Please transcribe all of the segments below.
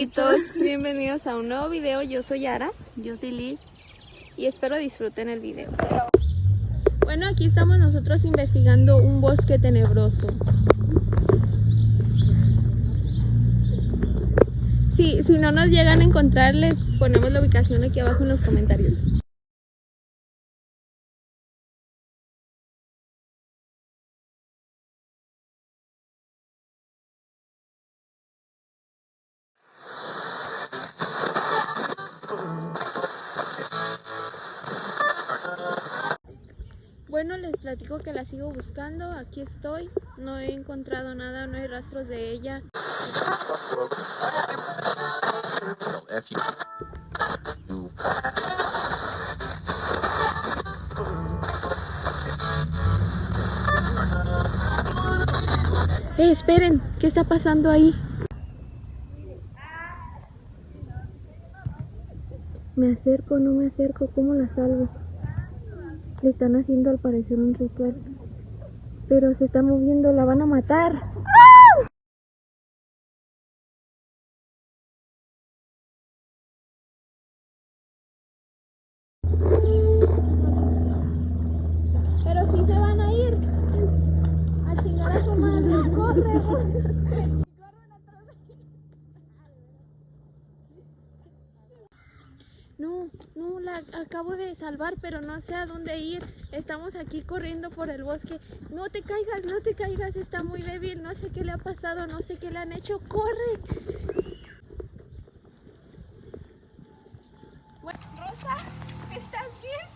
amiguitos, bienvenidos a un nuevo video. Yo soy Yara. Yo soy Liz. Y espero disfruten el video. Bueno, aquí estamos nosotros investigando un bosque tenebroso. Si no nos llegan a encontrar, les ponemos la ubicación aquí abajo en los comentarios. Bueno, les platico que la sigo buscando. Aquí estoy. No he encontrado nada, no hay rastros de ella. Esperen, ¿qué está pasando ahí? ¿Me acerco o no me acerco? ¿Cómo la salvo? Le están haciendo al parecer un ritual. Pero se está moviendo, la van a matar. Pero sí se van a ir. A chingar a su madre. ¡Corre! No, la acabo de salvar, pero no sé a dónde ir. Estamos aquí corriendo por el bosque. No te caigas, está muy débil. No sé qué le ha pasado, no sé qué le han hecho. ¡Corre! Rosa, ¿estás bien?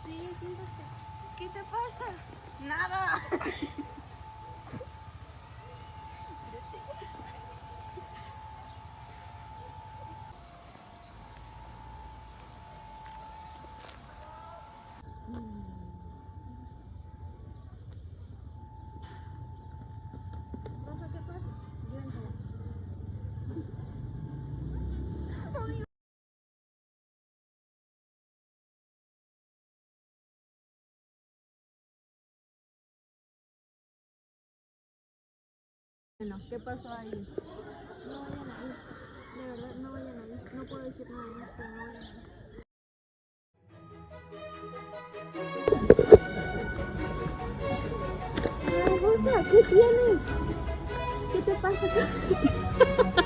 Sí, siéntate. ¿Qué te pasa? Nada. Rosa, ¿qué pasa? Bueno, ¿qué pasó ahí? No vayan a ir. De verdad, no vayan a ir. No puedo decir nada más, pero no vayan a ir. Rosa, ¿qué tienes? ¿Qué te pasa?